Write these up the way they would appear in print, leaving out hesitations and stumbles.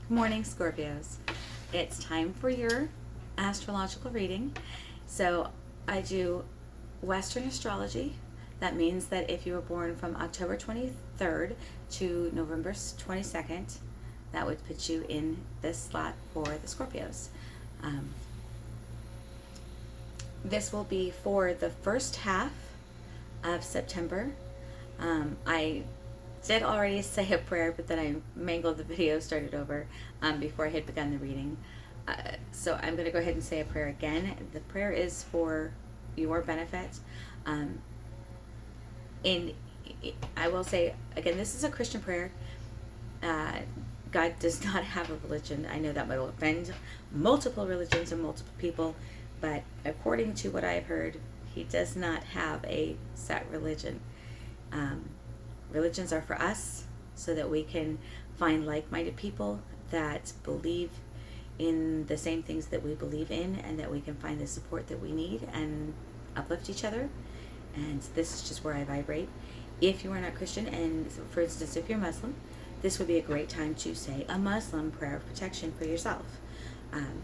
Good morning, Scorpios. It's time for your astrological reading. So I do Western astrology. That means that if you were born from October 23rd to November 22nd, that would put you in this slot for the Scorpios. This will be for the first half of September. I did already say a prayer, but then I mangled the video, started over before I had begun the reading. So I'm going to go ahead and say a prayer again. The prayer is for your benefit. And I will say, again, this is a Christian prayer. God does not have a religion. I know that might offend multiple religions and multiple people, but according to what I've heard, he does not have a set religion. Religions are for us so that we can find like-minded people that believe in the same things that we believe in, and that we can find the support that we need and uplift each other. And this is just where I vibrate. If you are not Christian, and for instance, if you're Muslim, this would be a great time to say a Muslim prayer of protection for yourself. And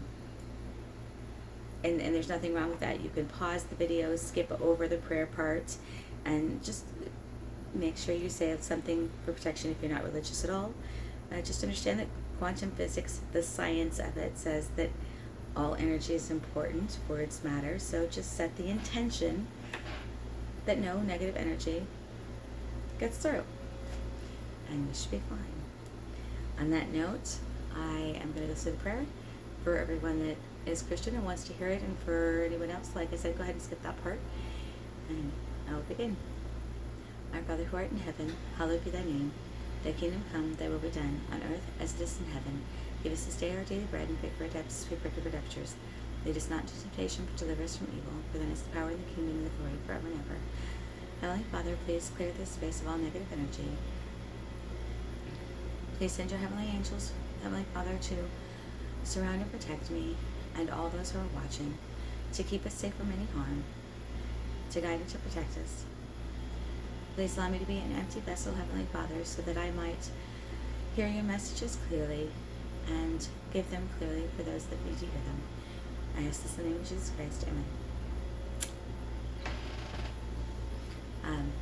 there's nothing wrong with that. You can pause the video, skip over the prayer part, and just make sure you say something for protection if you're not religious at all. Just understand that quantum physics, the science of it, says that all energy is important for its matter. So just set the intention that no negative energy gets through, and we should be fine. On that note, I am going to go through the prayer for everyone that is Christian and wants to hear it, and for anyone else, like I said, go ahead and skip that part, and I'll begin. Our Father who art in heaven, hallowed be thy name. Thy kingdom come, thy will be done, on earth as it is in heaven. Give us this day our daily bread, and forgive our debts as we forgive our debtors. Lead us not into temptation, but deliver us from evil. For thine is the power and the kingdom and the glory forever and ever. Heavenly Father, please clear this space of all negative energy. Please send your heavenly angels, Heavenly Father, to surround and protect me and all those who are watching, to keep us safe from any harm, to guide and to protect us. Please allow me to be an empty vessel, Heavenly Father, so that I might hear your messages clearly and give them clearly for those that need to hear them. I ask this in the name of Jesus Christ. Amen.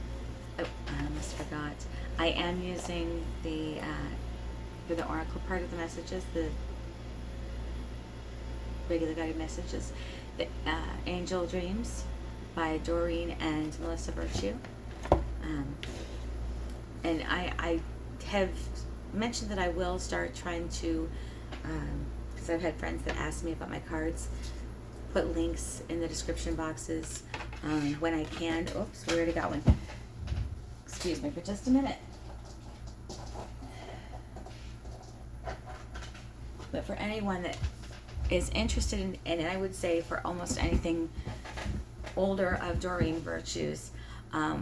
I almost forgot. I am using for the oracle part of the messages, the regular guided messages, the Angel Dreams by Doreen and Melissa Virtue. And I have mentioned that I will start trying to, because I've had friends that ask me about my cards, put links in the description boxes when I can. Oops, we already got one. Excuse me for just a minute. But for anyone that is interested in, and I would say for almost anything older of Doreen Virtues,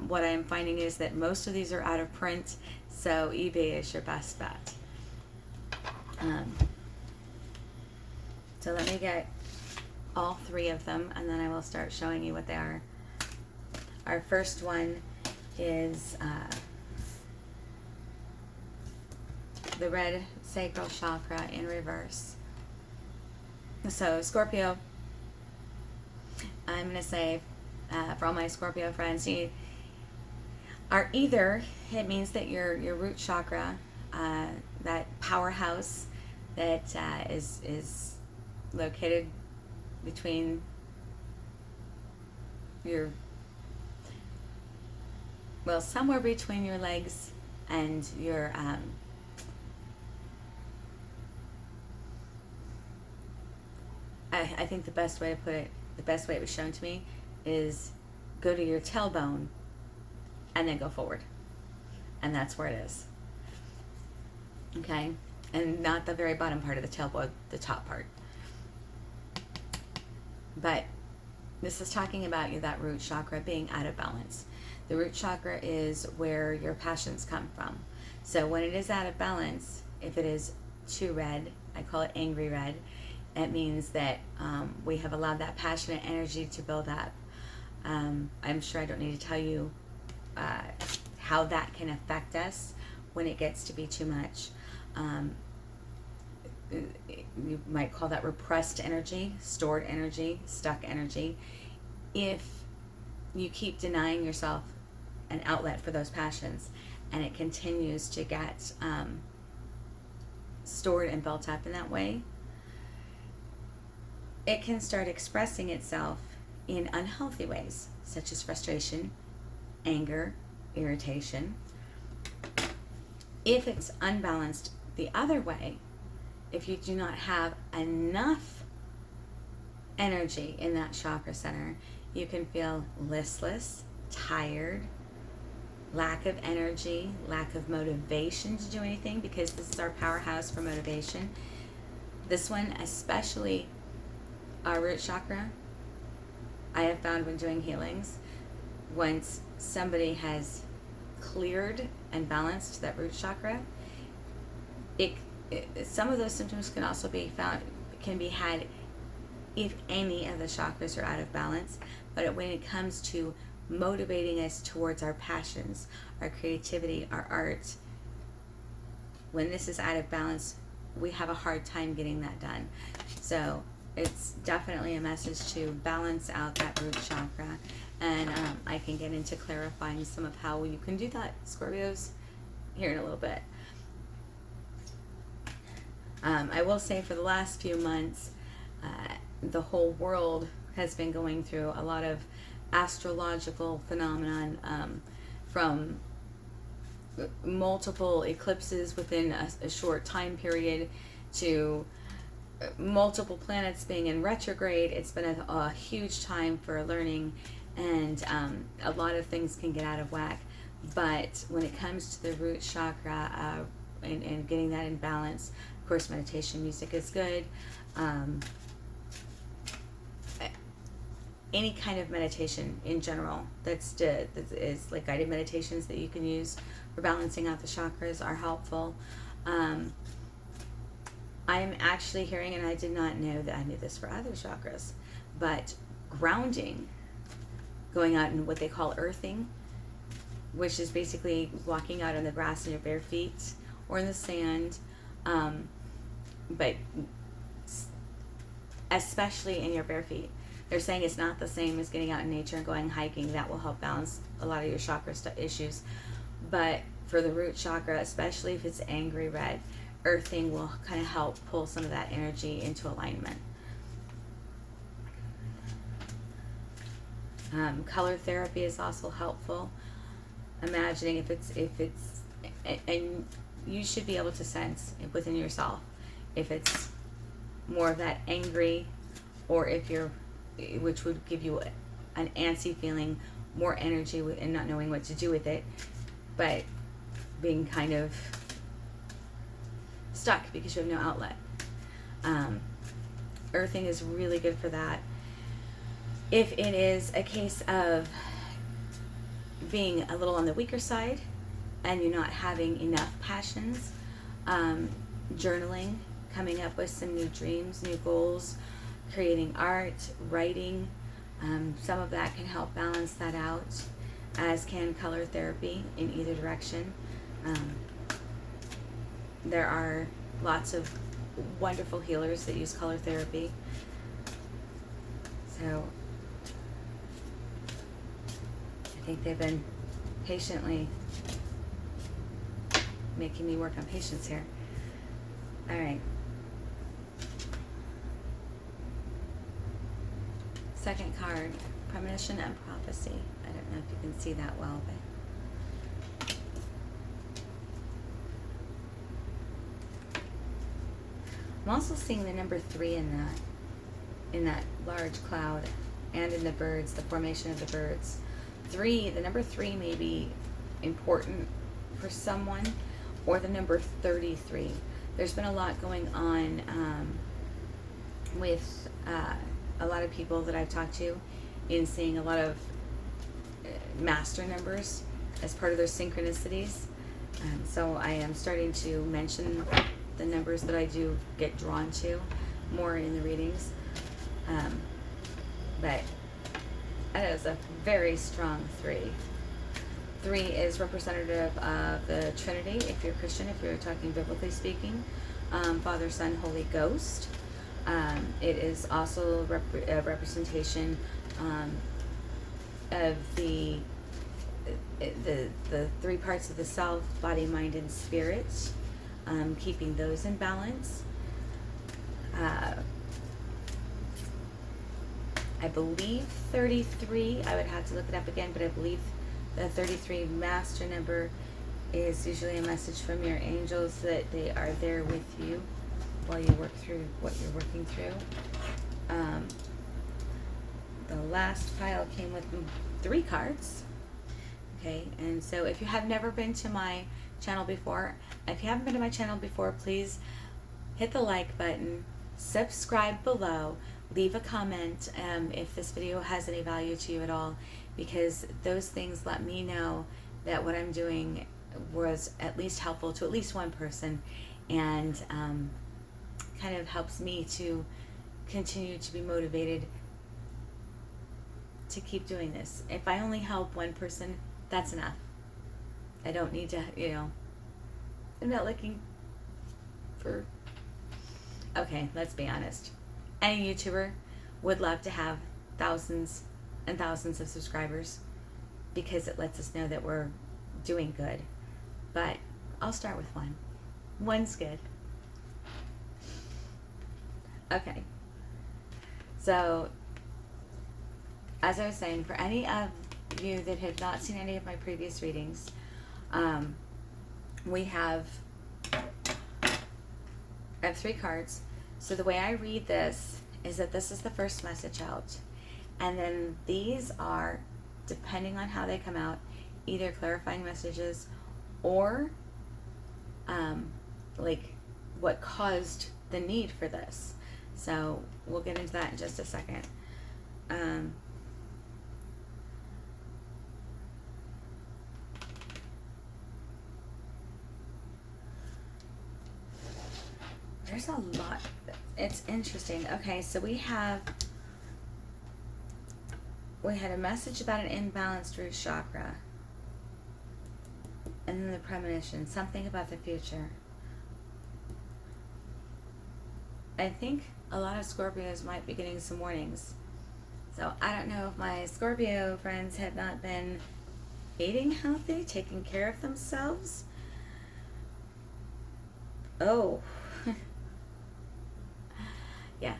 what I am finding is that most of these are out of print, so eBay is your best bet. So let me get all three of them, and then I will start showing you what they are. Our first one is the red sacral chakra in reverse. So Scorpio, I'm going to say for all my Scorpio friends, you are either, it means that your root chakra, that powerhouse that is located between your, well, somewhere between your legs and your I think the best way to put it, the best way it was shown to me, is go to your tailbone and then go forward, and that's where it is. Okay, and not the very bottom part of the tailbone, the top part. But this is talking about that root chakra being out of balance. The root chakra is where your passions come from. So when it is out of balance, if it is too red, I call it angry red, it means that we have allowed that passionate energy to build up. I'm sure I don't need to tell you how that can affect us when it gets to be too much. you might call that repressed energy, stored energy, stuck energy. If you keep denying yourself an outlet for those passions, and it continues to get stored and built up in that way, it can start expressing itself in unhealthy ways, such as frustration, anger, irritation. If it's unbalanced the other way, if you do not have enough energy in that chakra center, you can feel listless, tired, lack of energy, lack of motivation to do anything, because this is our powerhouse for motivation. This one, especially our root chakra, I have found when doing healings, once somebody has cleared and balanced that root chakra, some of those symptoms can also be found, can be had if any of the chakras are out of balance. But when it comes to motivating us towards our passions, our creativity, our art, when this is out of balance, we have a hard time getting that done. So it's definitely a message to balance out that root chakra. And I can get into clarifying some of how you can do that, Scorpios, here in a little bit. I will say for the last few months, the whole world has been going through a lot of astrological phenomenon, from multiple eclipses within a short time period to multiple planets being in retrograde. It's been a huge time for learning, and a lot of things can get out of whack. But when it comes to the root chakra and getting that in balance, of course, meditation music is good. Any kind of meditation in general that is like guided meditations that you can use for balancing out the chakras are helpful. I am actually hearing, and I did not know that I knew this for other chakras, but grounding, going out in what they call earthing, which is basically walking out on the grass in your bare feet or in the sand, but especially in your bare feet. They're saying it's not the same as getting out in nature and going hiking. That will help balance a lot of your chakra issues. But for the root chakra, especially if it's angry red, earthing will kind of help pull some of that energy into alignment. Color therapy is also helpful. Imagining if it's, and you should be able to sense within yourself if it's more of that angry, or if you're, which would give you an antsy feeling, more energy and not knowing what to do with it, but being kind of stuck because you have no outlet. Earthing is really good for that. If it is a case of being a little on the weaker side and you're not having enough passions, journaling, coming up with some new dreams, new goals, creating art, writing, some of that can help balance that out, as can color therapy in either direction. There are lots of wonderful healers that use color therapy. So I think they've been patiently making me work on patience here. All right. Second card, premonition and prophecy. I don't know if you can see that well, but I'm also seeing the number 3 in that large cloud, and in the birds, the formation of the birds. The number 3 may be important for someone, or the number 33. There's been a lot going on with a lot of people that I've talked to, in seeing a lot of master numbers as part of their synchronicities. So I am starting to mention the numbers that I do get drawn to more in the readings. But that is a very strong 3. 3 is representative of the Trinity, if you're Christian, if you're talking biblically speaking. Father, Son, Holy Ghost. It is also a representation of the 3 parts of the self, body, mind, and spirit, keeping those in balance. I believe 33, I would have to look it up again, but I believe the 33 master number is usually a message from your angels that they are there with you while you work through what you're working through. The last pile came with 3 cards. Okay, and so if you have never been to my channel before, if you haven't been to my channel before, please hit the like button, subscribe below, leave a comment if this video has any value to you at all, because those things let me know that what I'm doing was at least helpful to at least one person, and kind of helps me to continue to be motivated to keep doing this. If I only help one person, that's enough. I don't need to, I'm not looking for, okay, let's be honest. Any YouTuber would love to have thousands and thousands of subscribers because it lets us know that we're doing good. But I'll start with one. One's good. Okay. So, as I was saying, for any of you that have not seen any of my previous readings, I have 3 cards. So the way I read this is that this is the first message out, and then these are, depending on how they come out, either clarifying messages or like what caused the need for this. So we'll get into that in just a second. There's a lot. It's interesting. Okay, so we had a message about an imbalanced root chakra, and then the premonition, something about the future. I think a lot of Scorpios might be getting some warnings. So I don't know if my Scorpio friends have not been eating healthy, taking care of themselves. Oh. Yeah,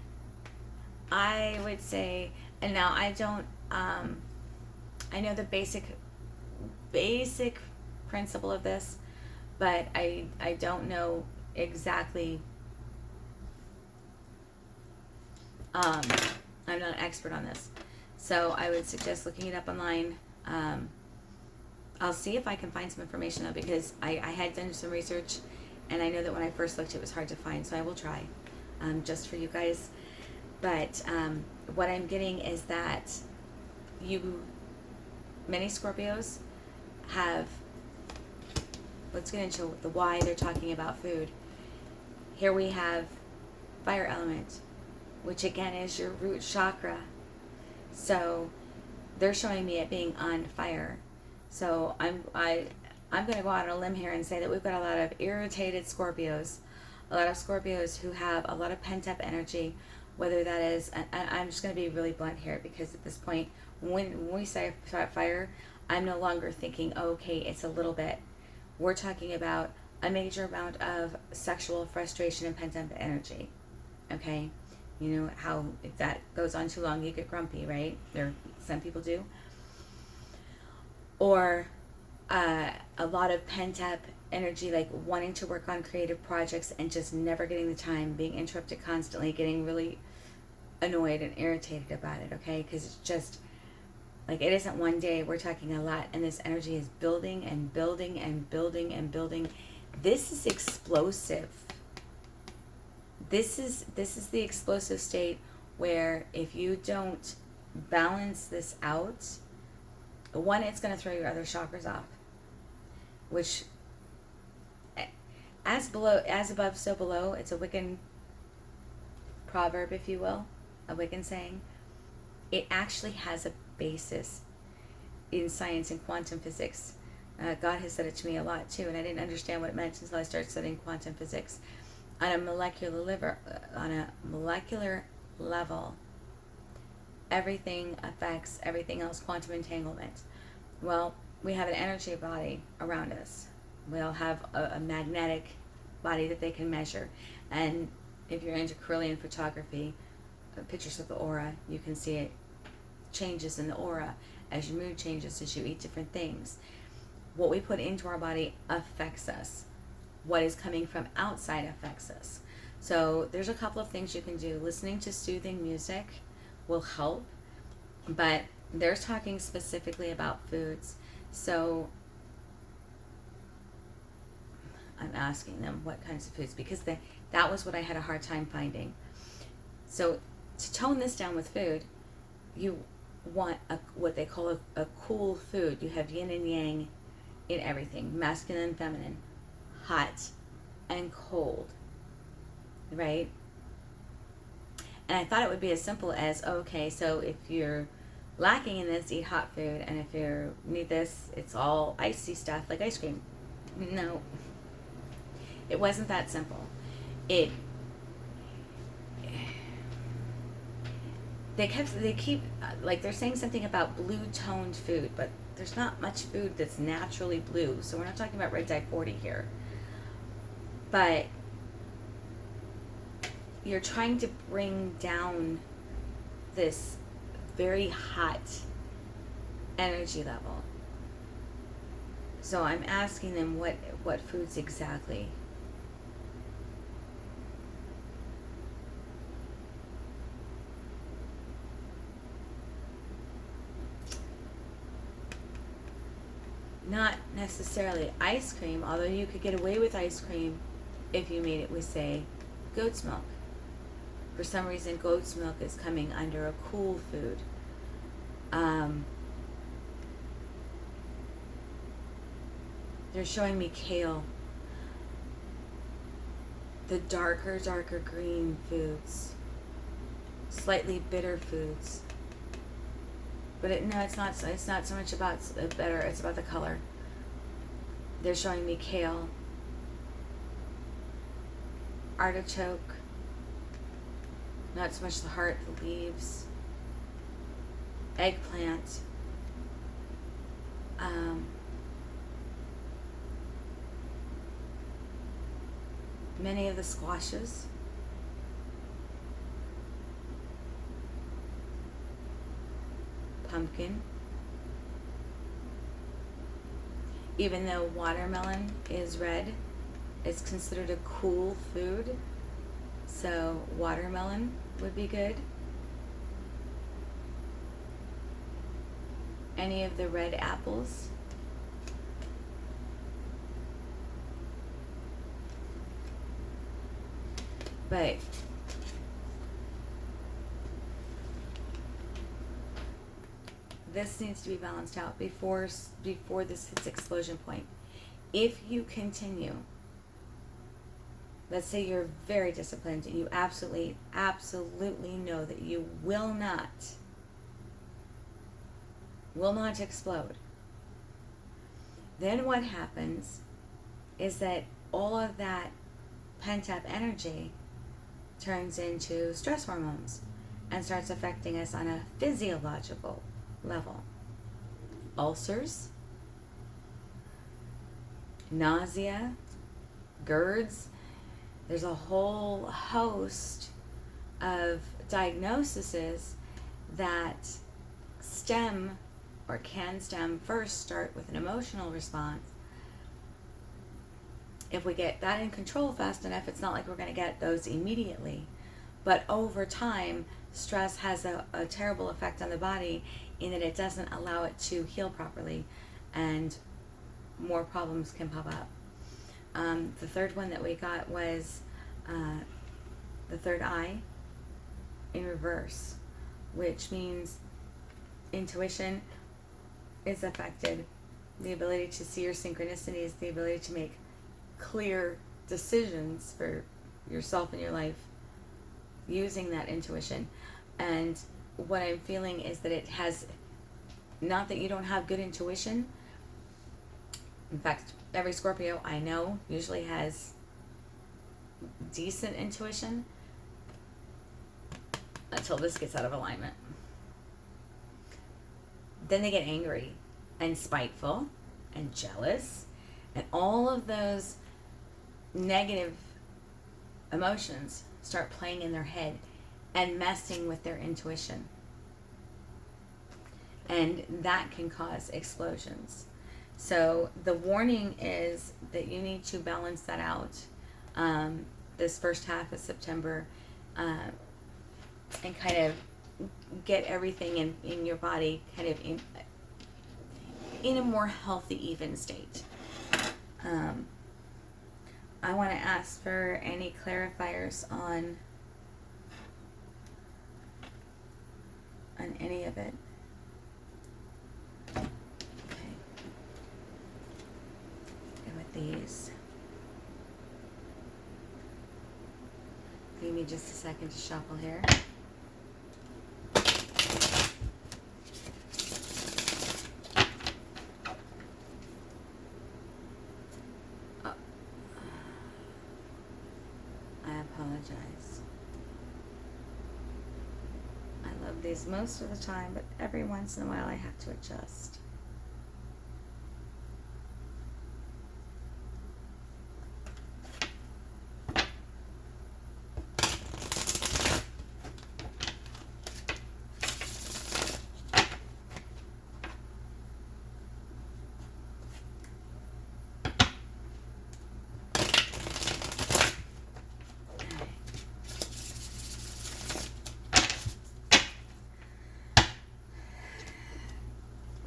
I would say, and now I don't, I know the basic principle of this, but I don't know exactly, I'm not an expert on this, so I would suggest looking it up online. I'll see if I can find some information though, because I had done some research, and I know that when I first looked it was hard to find, so I will try. Just for you guys. But what I'm getting is that many Scorpios have, let's get into the why they're talking about food. Here we have fire element, which again is your root chakra. So they're showing me it being on fire. So I'm going to go out on a limb here and say that we've got a lot of irritated Scorpios. A lot of Scorpios who have a lot of pent-up energy, whether that is, and I'm just going to be really blunt here, because at this point, when we say fire, I'm no longer thinking, oh, okay, it's a little bit. We're talking about a major amount of sexual frustration and pent-up energy, okay? You know how if that goes on too long, you get grumpy, right? Some people do. Or a lot of pent-up energy, like wanting to work on creative projects and just never getting the time, being interrupted constantly, getting really annoyed and irritated about it, okay? Because it's just, like, it isn't one day. We're talking a lot, and this energy is building and building and building and building. This is explosive. This is the explosive state where if you don't balance this out, one, it's going to throw your other chakras off, which, as above, so below. It's a Wiccan proverb, if you will, a Wiccan saying. It actually has a basis in science and quantum physics. God has said it to me a lot too, and I didn't understand what it meant until I started studying quantum physics. On a molecular level, everything affects everything else. Quantum entanglement. Well, we have an energy body around us. We all have a magnetic body that they can measure, and if you're into Kirlian photography, pictures of the aura, you can see it changes in the aura as your mood changes, as you eat different things. What we put into our body affects us. What is coming from outside affects us. So there's a couple of things you can do. Listening to soothing music will help, but they're talking specifically about foods. So I'm asking them what kinds of foods, because that was what I had a hard time finding. So to tone this down with food, you want what they call a cool food. You have yin and yang in everything, masculine and feminine, hot and cold, right? And I thought it would be as simple as, okay, so if you're lacking in this, eat hot food, and if you need this, it's all icy stuff like ice cream. No, it wasn't that simple. They keep like they're saying something about blue toned food, but there's not much food that's naturally blue. So we're not talking about red dye 40 here. But you're trying to bring down this very hot energy level. So I'm asking them what foods exactly. Not necessarily ice cream, although you could get away with ice cream if you made it with, say, goat's milk. For some reason, goat's milk is coming under a cool food. They're showing me kale. The darker green foods. Slightly bitter foods. But it's not so much about better, it's about the color. They're showing me kale, artichoke, not so much the heart, the leaves, eggplant, many of the squashes, pumpkin. Even though watermelon is red, it's considered a cool food, so watermelon would be good. Any of the red apples. But this needs to be balanced out before this hits explosion point. If you continue, let's say you're very disciplined and you absolutely know that you will not explode, then what happens is that all of that pent up energy turns into stress hormones and starts affecting us on a physiological level. Ulcers, nausea, GERDs. There's a whole host of diagnoses that stem or can stem first, start with an emotional response. If we get that in control fast enough, it's not like we're going to get those immediately. But over time, stress has a terrible effect on the body in that it doesn't allow it to heal properly, and more problems can pop up. The third one that we got was the third eye in reverse, which means intuition is affected. The ability to see your synchronicities, the ability to make clear decisions for yourself and your life using that intuition. And what I'm feeling is that it has, not that you don't have good intuition, In fact, every Scorpio I know usually has decent intuition until this gets out of alignment. Then they get angry and spiteful and jealous, and all of those negative emotions start playing in their head and messing with their intuition. And that can cause explosions. So the warning is that you need to balance that out this first half of September, and kind of get everything in your body kind of in a more healthy, even state. I want to ask for any clarifiers on any of it. Okay. Go with these. Give me just a second to shuffle here. Apologize. I love these most of the time, but every once in a while I have to adjust.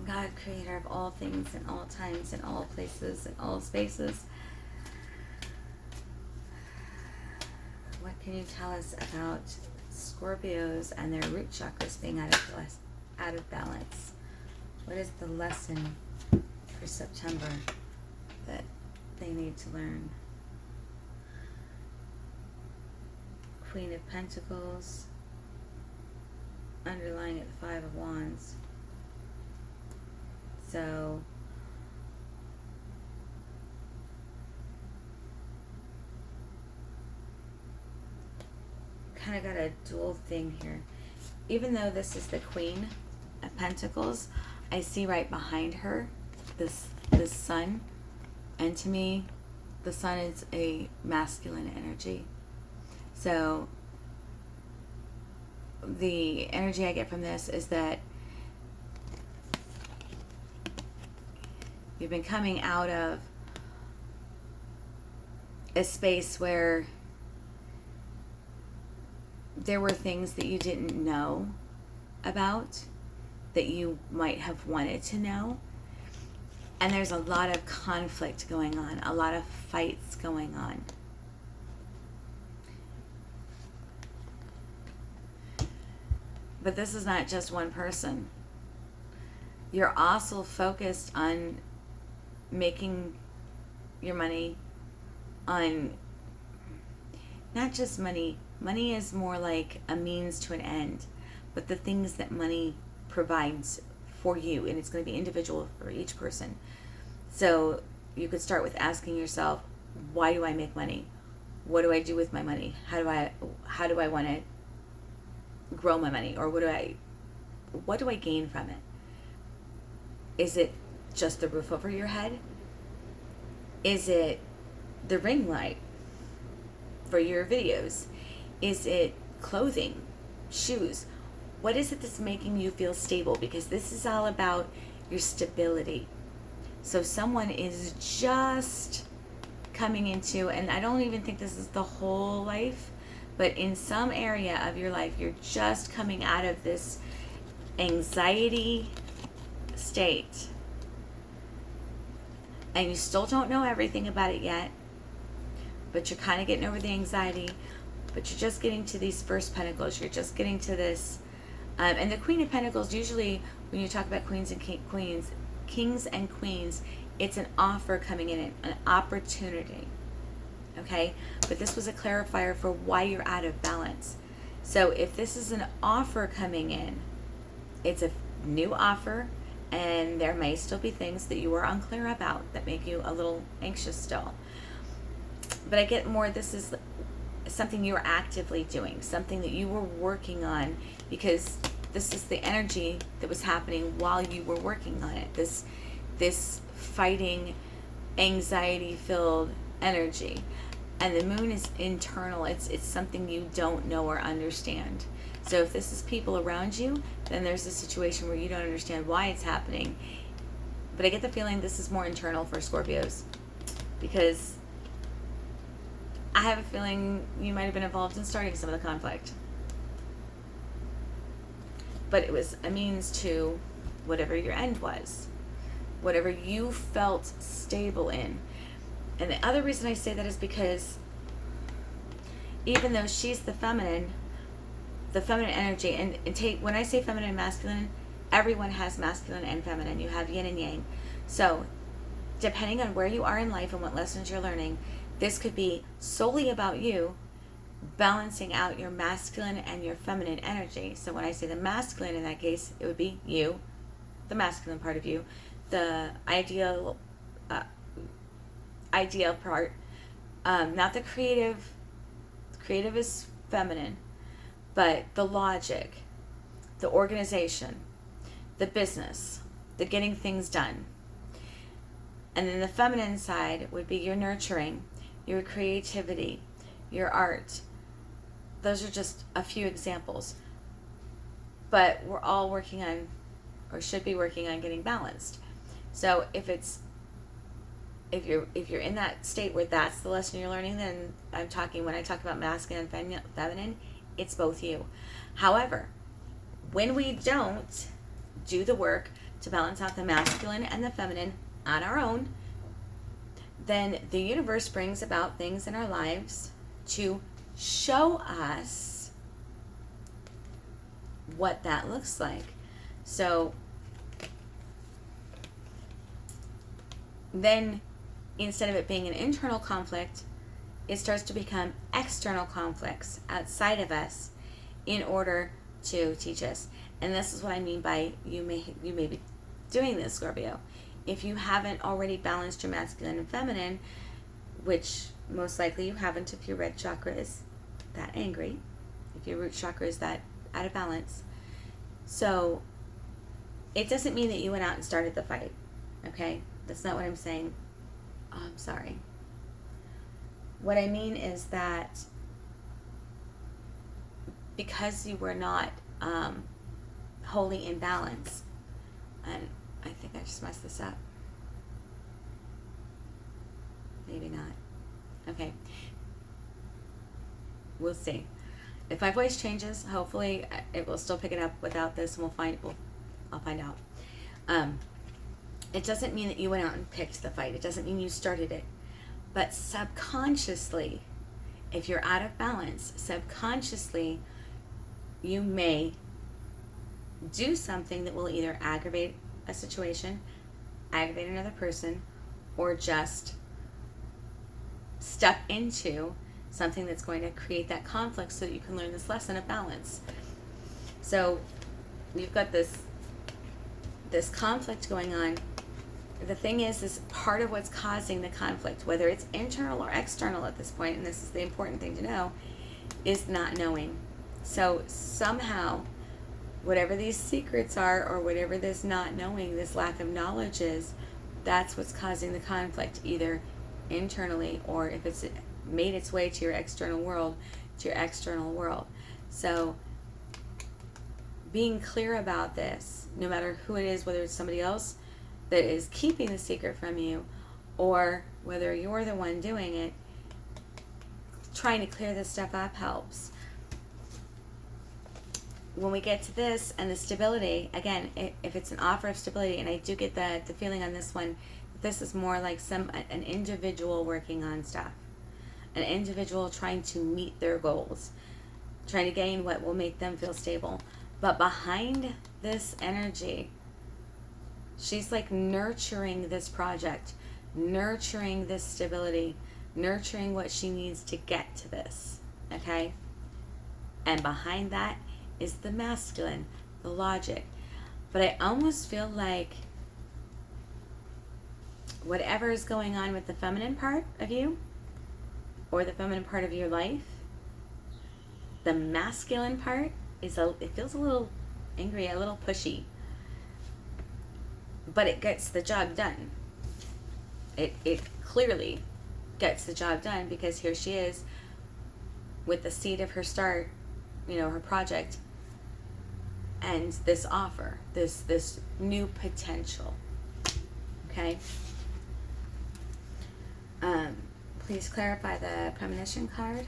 God, creator of all things and all times and all places and all spaces, what can you tell us about Scorpios and their root chakras being out of balance? What is the lesson for September that they need to learn? Queen of Pentacles, underlying at the Five of Wands. So kind of got a dual thing here. Even though this is the Queen of Pentacles, I see right behind her this sun, and to me the sun is a masculine energy. So the energy I get from this is that you've been coming out of a space where there were things that you didn't know about that you might have wanted to know. And there's a lot of conflict going on, a lot of fights going on. But this is not just one person. You're also focused on making your money, on not just money. Money is more like a means to an end, but the things that money provides for you, and it's going to be individual for each person. So you could start with asking yourself, why do I make money? What do I do with my money? How do I want to grow my money? Or what do I gain from it? Is it just the roof over your head? Is it the ring light for your videos? Is it clothing, shoes? What is it that's making you feel stable? Because this is all about your stability. So someone is just coming into, and I don't even think this is the whole life, but in some area of your life, you're just coming out of this anxiety state. And you still don't know everything about it yet, but you're kind of getting over the anxiety, but you're just getting to these first pentacles. You're just getting to this. And the Queen of Pentacles, usually when you talk about kings and queens, it's an offer coming in, an opportunity. Okay? But this was a clarifier for why you're out of balance. So if this is an offer coming in, it's a new offer, And there may still be things that you are unclear about that make you a little anxious still. But I get more, this is something you were actively doing, something that you were working on, because this is the energy that was happening while you were working on it. This fighting, anxiety-filled energy. And the moon is internal. It's something you don't know or understand. So if this is people around you, then there's a situation where you don't understand why it's happening. But I get the feeling this is more internal for Scorpios, because I have a feeling you might have been involved in starting some of the conflict. But it was a means to whatever your end was, whatever you felt stable in. And the other reason I say that is because even though she's the feminine energy, and take, when I say feminine and masculine, everyone has masculine and feminine. You have yin and yang. So depending on where you are in life and what lessons you're learning, this could be solely about you balancing out your masculine and your feminine energy. So when I say the masculine, in that case, it would be you, the masculine part of you, the ideal part, not the creative. Creative is feminine, but the logic, the organization, the business, the getting things done. And then the feminine side would be your nurturing, your creativity, your art. Those are just a few examples. But we're all working on, or should be working on, getting balanced. So if you're in that state where that's the lesson you're learning, then when I talk about masculine and feminine, it's both you. However, when we don't do the work to balance out the masculine and the feminine on our own, then the universe brings about things in our lives to show us what that looks like. So then, instead of it being an internal conflict, it starts to become external conflicts outside of us in order to teach us. And this is what I mean by you may be doing this, Scorpio. If you haven't already balanced your masculine and feminine, which most likely you haven't if your red chakra is that angry, if your root chakra is that out of balance. So it doesn't mean that you went out and started the fight, okay? That's not what I'm saying. Oh, I'm sorry. What I mean is that because you were not wholly in balance, and I think I just messed this up. Maybe not. Okay. We'll see. If my voice changes, hopefully it will still pick it up without this, and I'll find out. It doesn't mean that you went out and picked the fight. It doesn't mean you started it. But subconsciously, if you're out of balance, subconsciously, you may do something that will either aggravate a situation, aggravate another person, or just step into something that's going to create that conflict so that you can learn this lesson of balance. So you've got this conflict going on. The thing is part of what's causing the conflict, whether it's internal or external at this point, and this is the important thing to know, is not knowing. So somehow, whatever these secrets are, or whatever this not knowing, this lack of knowledge is, that's what's causing the conflict, either internally, or if it's made its way to your external world, So being clear about this, no matter who it is, whether it's somebody else that is keeping the secret from you, or whether you're the one doing it, trying to clear this stuff up helps. When we get to this and the stability, again, if it's an offer of stability, and I do get the feeling on this one, this is more like an individual working on stuff, an individual trying to meet their goals, trying to gain what will make them feel stable. But behind this energy, she's like nurturing this project, nurturing this stability, nurturing what she needs to get to this, okay? And behind that is the masculine, the logic. But I almost feel like whatever is going on with the feminine part of you, or the feminine part of your life, the masculine part it feels a little angry, a little pushy, but it gets the job done. It clearly gets the job done, because here she is with the seed of her start, her project, and this offer, this new potential. Okay. Please clarify the premonition card.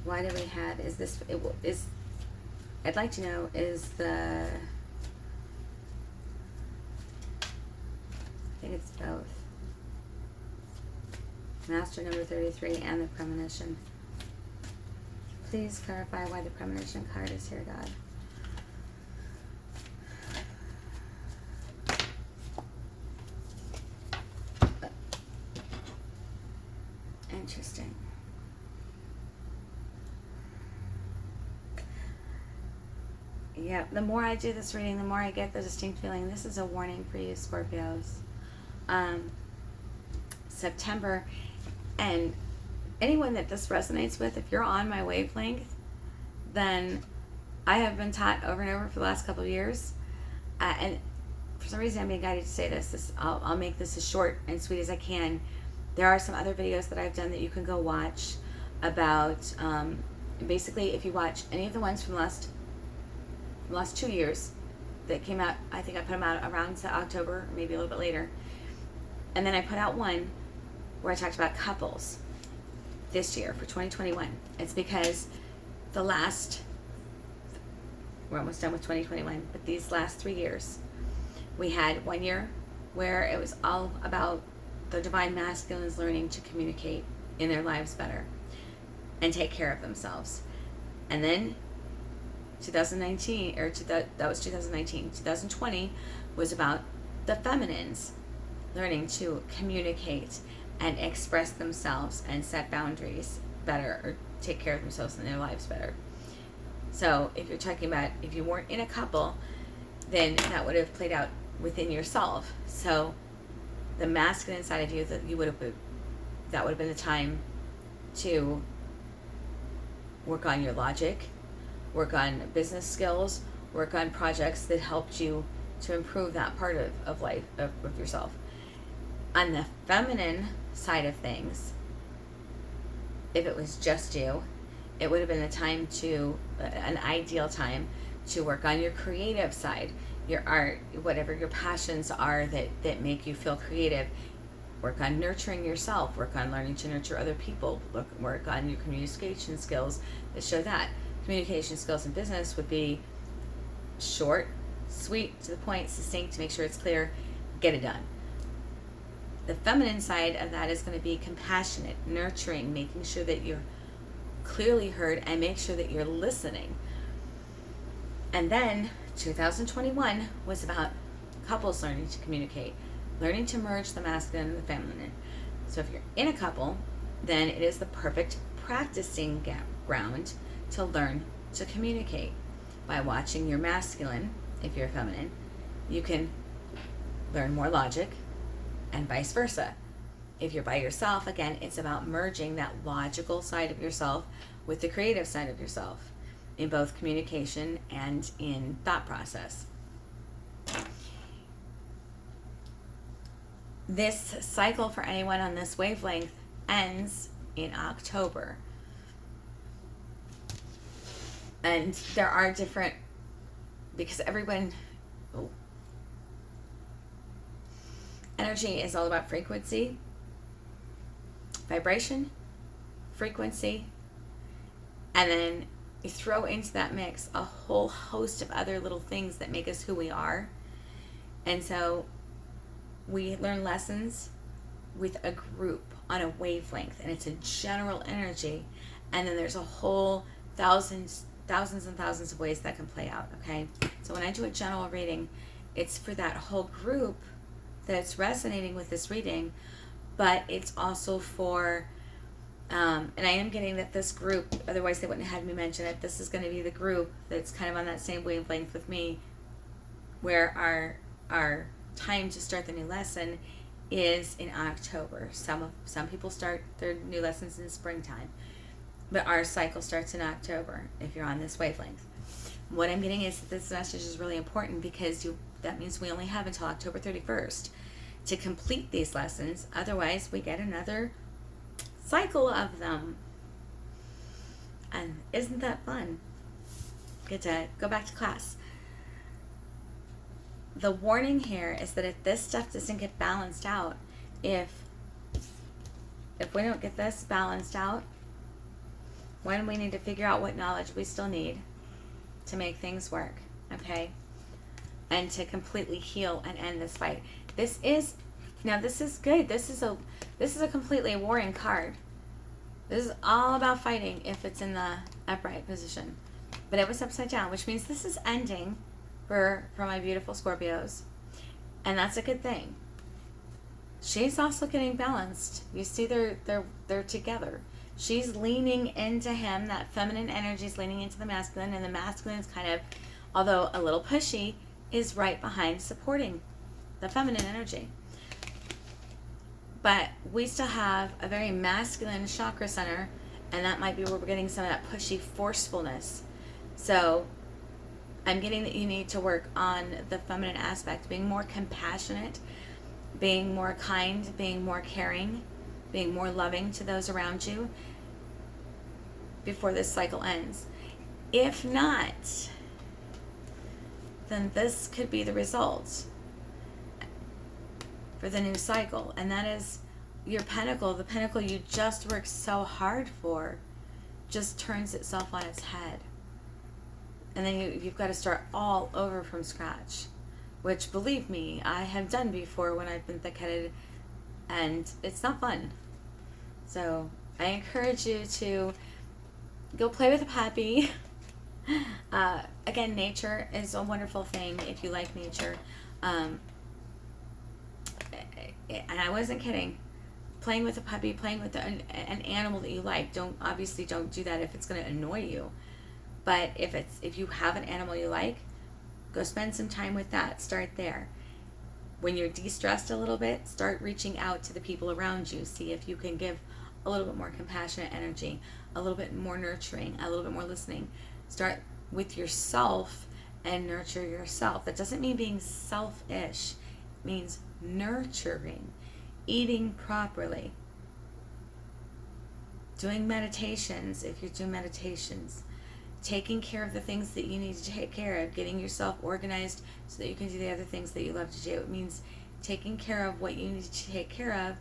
Why do we have, I'd like to know, is I think it's both. Master number 33 and the premonition. Please clarify why the premonition card is here, God. Interesting. Yeah, the more I do this reading, the more I get the distinct feeling this is a warning for you, Scorpios. September, and anyone that this resonates with, if you're on my wavelength, then I have been taught over and over for the last couple of years, and for some reason I'm being guided to say this. I'll make this as short and sweet as I can. There are some other videos that I've done that you can go watch about, basically, if you watch any of the ones from the last 2 years that came out, I think I put them out around October, maybe a little bit later, and then I put out one where I talked about couples this year for 2021. It's because we're almost done with 2021, but these last 3 years, we had 1 year where it was all about the divine masculines learning to communicate in their lives better and take care of themselves. And then 2019, that was 2019. 2020 was about the feminines learning to communicate and express themselves and set boundaries better, or take care of themselves and their lives better. So if you're talking about, if you weren't in a couple, then that would have played out within yourself. So the masculine side of you, that would have been the time to work on your logic, work on business skills, work on projects that helped you to improve that part of life, of yourself. On the feminine side of things, if it was just you, it would have been an ideal time to work on your creative side, your art, whatever your passions are that make you feel creative. Work on nurturing yourself, work on learning to nurture other people, work on your communication skills that show that. Communication skills in business would be short, sweet, to the point, succinct, to make sure it's clear, get it done. The feminine side of that is going to be compassionate, nurturing, making sure that you're clearly heard and make sure that you're listening. And then 2021 was about couples learning to communicate, learning to merge the masculine and the feminine. So if you're in a couple, then it is the perfect practicing ground to learn to communicate. By watching your masculine, if you're feminine, you can learn more logic, and vice versa. If you're by yourself, again, it's about merging that logical side of yourself with the creative side of yourself in both communication and in thought process. This cycle for anyone on this wavelength ends in October. And there are different, because energy is all about frequency, vibration, frequency, and then you throw into that mix a whole host of other little things that make us who we are. And so we learn lessons with a group on a wavelength, and it's a general energy, and then there's a whole thousands and thousands of ways that can play out. Okay, so when I do a general reading, it's for that whole group that's resonating with this reading, but it's also for And I am getting that this group, otherwise they wouldn't have had me mention it, this is going to be the group that's kind of on that same wavelength with me, where our time to start the new lesson is in October. Some people start their new lessons in springtime, but our cycle starts in October if you're on this wavelength. What I'm getting is that this message is really important because that means we only have until October 31st to complete these lessons. Otherwise, we get another cycle of them. And isn't that fun? Get to go back to class. The warning here is that if this stuff doesn't get balanced out, if we don't get this balanced out, when we need to figure out what knowledge we still need to make things work, okay? And to completely heal and end this fight. This is good. This is a completely warring card. This is all about fighting if it's in the upright position. But it was upside down, which means this is ending for my beautiful Scorpios. And that's a good thing. She's also getting balanced. You see they're together. She's leaning into him. That feminine energy is leaning into the masculine, and the masculine is kind of, although a little pushy, is right behind supporting the feminine energy. But we still have a very masculine chakra center, and that might be where we're getting some of that pushy forcefulness. So I'm getting that you need to work on the feminine aspect, being more compassionate, being more kind, being more caring, being more loving to those around you before this cycle ends. If not, then this could be the result for the new cycle. And that is your pentacle, the pentacle you just worked so hard for, just turns itself on its head. And then you've got to start all over from scratch, which, believe me, I have done before when I've been thick-headed, and it's not fun. So I encourage you to go play with a puppy. Again, nature is a wonderful thing if you like nature. And I wasn't kidding. Playing with a puppy, playing with an animal that you like. Don't do that if it's going to annoy you. But if you have an animal you like, go spend some time with that. Start there. When you're de-stressed a little bit, start reaching out to the people around you. See if you can give a little bit more compassionate energy, a little bit more nurturing, a little bit more listening. Start with yourself and nurture yourself. That doesn't mean being selfish. It means nurturing, eating properly, doing meditations if you're doing meditations, taking care of the things that you need to take care of, getting yourself organized so that you can do the other things that you love to do. It means taking care of what you need to take care of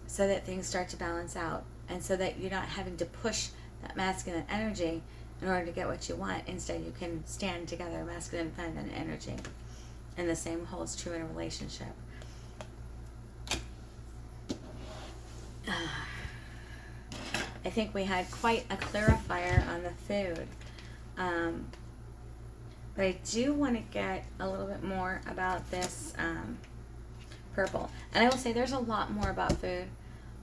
so that things start to balance out, and so that you're not having to push that masculine energy in order to get what you want. Instead, you can stand together, masculine and feminine energy. And the same holds true in a relationship. I think we had quite a clarifier on the food. But I do want to get a little bit more about this purple. And I will say there's a lot more about food.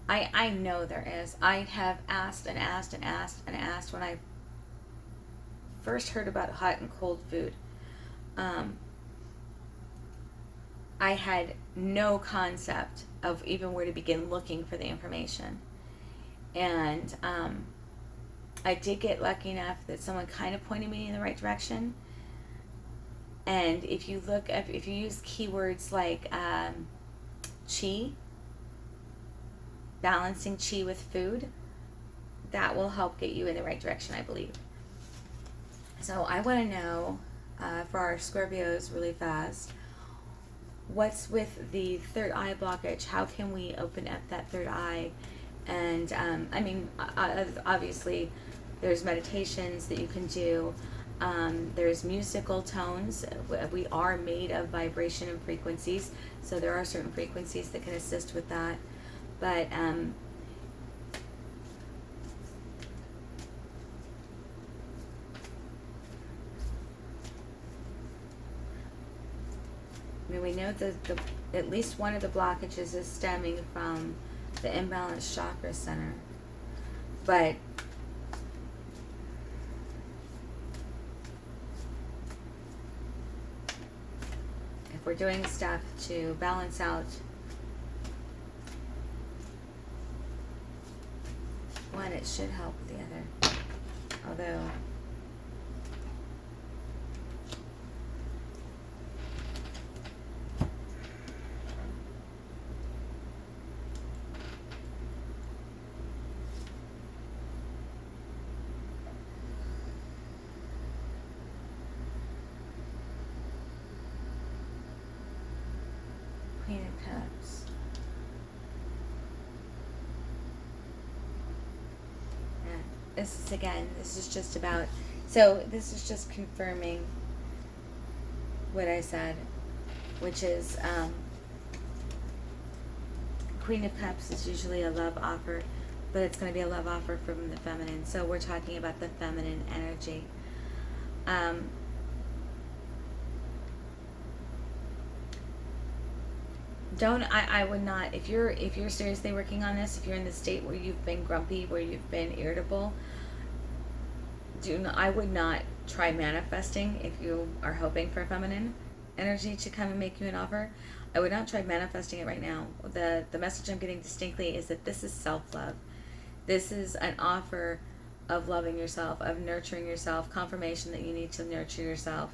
I know there is. I have asked and asked and asked and asked when I first heard about hot and cold food. I had no concept of even where to begin looking for the information. And I did get lucky enough that someone kind of pointed me in the right direction. And if you use keywords like chi, balancing chi with food, that will help get you in the right direction, I believe. So I want to know, for our Scorpios really fast, what's with the third eye blockage? How can we open up that third eye? And obviously there's meditations that you can do. There's musical tones. We are made of vibration and frequencies, so there are certain frequencies that can assist with that. But we know that at least one of the blockages is stemming from the imbalanced chakra center. But if we're doing stuff to balance out one, it should help the other. Although Queen of Cups. Yeah. This is just about, so this is just confirming what I said, which is Queen of Cups is usually a love offer, but it's going to be a love offer from the feminine. So we're talking about the feminine energy. I would not, if you're seriously working on this, if you're in the state where you've been grumpy, where you've been irritable, I would not try manifesting if you are hoping for feminine energy to come and make you an offer. I would not try manifesting it right now. The message I'm getting distinctly is that this is self-love. This is an offer of loving yourself, of nurturing yourself, confirmation that you need to nurture yourself.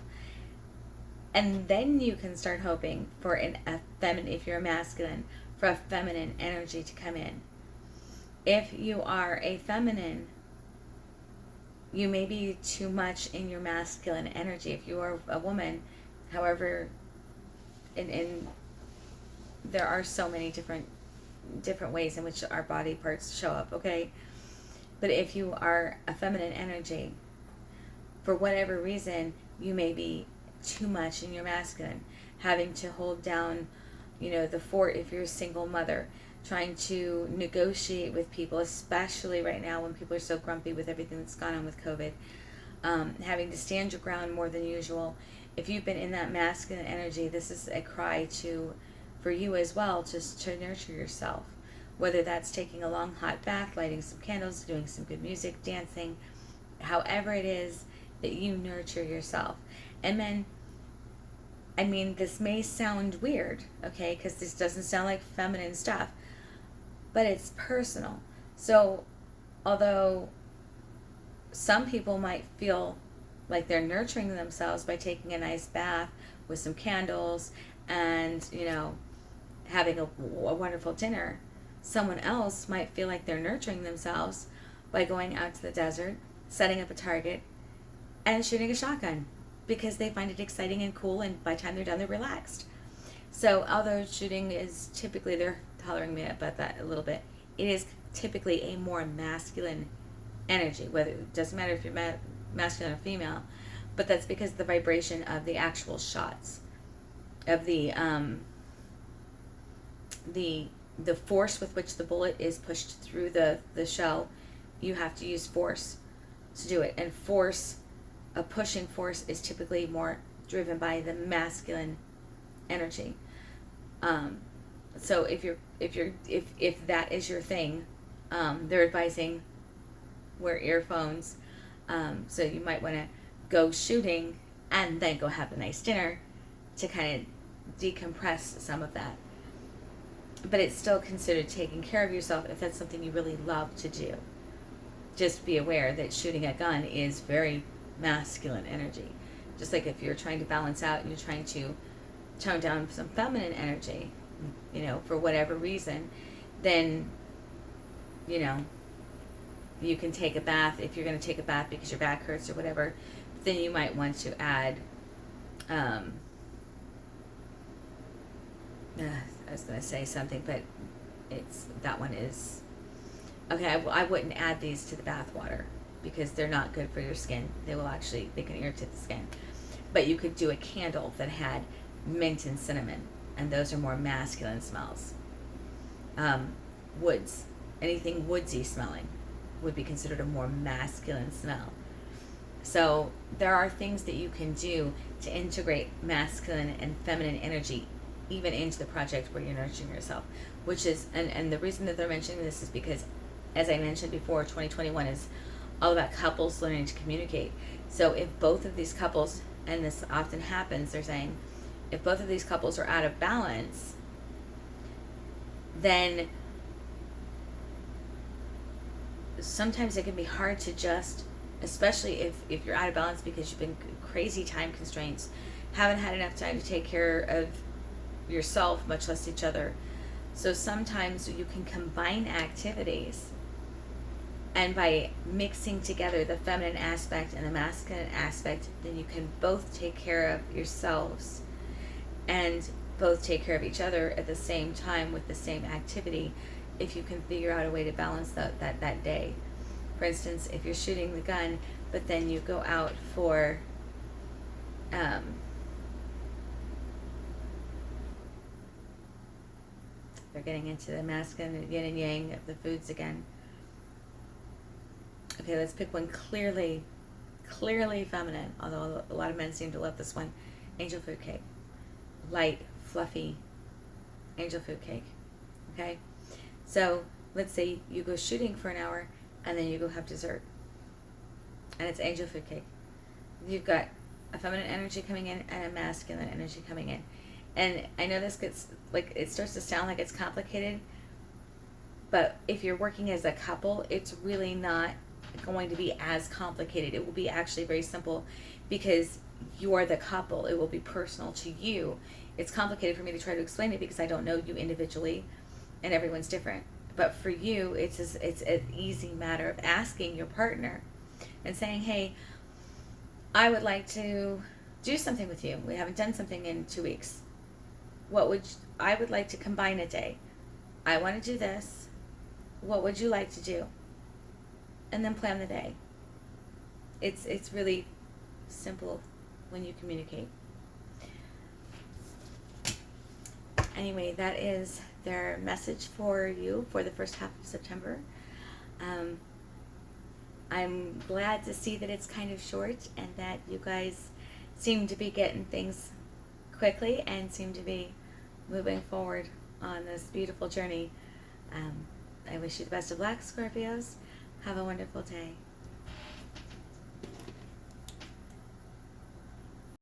And then you can start hoping for a feminine, if you're a masculine, for a feminine energy to come in. If you are a feminine, you may be too much in your masculine energy. If you are a woman, however, there are so many different ways in which our body parts show up, okay? But if you are a feminine energy, for whatever reason, you may be too much in your masculine, having to hold down, the fort if you're a single mother, trying to negotiate with people, especially right now when people are so grumpy with everything that's gone on with COVID, having to stand your ground more than usual. If you've been in that masculine energy, this is a cry for you as well, just to nurture yourself, whether that's taking a long hot bath, lighting some candles, doing some good music, dancing, however it is that you nurture yourself. And then, this may sound weird, okay, because this doesn't sound like feminine stuff, but it's personal. So, although some people might feel like they're nurturing themselves by taking a nice bath with some candles and, having a wonderful dinner, someone else might feel like they're nurturing themselves by going out to the desert, setting up a target, and shooting a shotgun, because they find it exciting and cool, and by the time they're done, they're relaxed. So although shooting is typically, they're hollering me about that a little bit, it is typically a more masculine energy, whether it doesn't matter if you're masculine or female, but that's because of the vibration of the actual shots, of the force with which the bullet is pushed through the shell. You have to use force to do it, and a pushing force is typically more driven by the masculine energy. So if that is your thing, they're advising wear earphones. So you might want to go shooting and then go have a nice dinner to kind of decompress some of that. But it's still considered taking care of yourself if that's something you really love to do. Just be aware that shooting a gun is very masculine energy. Just like if you're trying to balance out and you're trying to tone down some feminine energy, for whatever reason, then, you can take a bath. If you're going to take a bath because your back hurts or whatever, then you might want to add, I was going to say something, but that one is, okay, I wouldn't add these to the bath water, because they're not good for your skin. They can irritate the skin. But you could do a candle that had mint and cinnamon, and those are more masculine smells. Woods, anything woodsy smelling would be considered a more masculine smell. So there are things that you can do to integrate masculine and feminine energy even into the project where you're nurturing yourself, which is, and the reason that they're mentioning this is because as I mentioned before, 2021 is all about couples learning to communicate. So if both of these couples, and this often happens, they're saying, if both of these couples are out of balance, then sometimes it can be hard to just, especially if you're out of balance because you've been crazy time constraints, haven't had enough time to take care of yourself, much less each other. So sometimes you can combine activities, and by mixing together the feminine aspect and the masculine aspect, then you can both take care of yourselves and both take care of each other at the same time with the same activity, if you can figure out a way to balance that day. For instance, if you're shooting the gun, but then you go out for they're getting into the masculine yin and yang of the foods again. Okay, let's pick one clearly feminine, although a lot of men seem to love this one. Angel food cake. Light, fluffy angel food cake. Okay? So let's say you go shooting for an hour and then you go have dessert. And it's angel food cake. You've got a feminine energy coming in and a masculine energy coming in. And I know this gets, like, it starts to sound like it's complicated, but if you're working as a couple, it's really not going to be as complicated. It will be actually very simple because you're the couple. It will be personal to you. It's complicated for me to try to explain it because I don't know you individually and everyone's different. But for you, it's an easy matter of asking your partner and saying, hey, I would like to do something with you. We haven't done something in 2 weeks. I would like to combine a day. I want to do this. What would you like to do? And then plan the day. It's really simple when you communicate. Anyway, that is their message for you for the first half of September. I'm glad to see that it's kind of short and that you guys seem to be getting things quickly and seem to be moving forward on this beautiful journey. I wish you the best of luck, Scorpios. Have a wonderful day.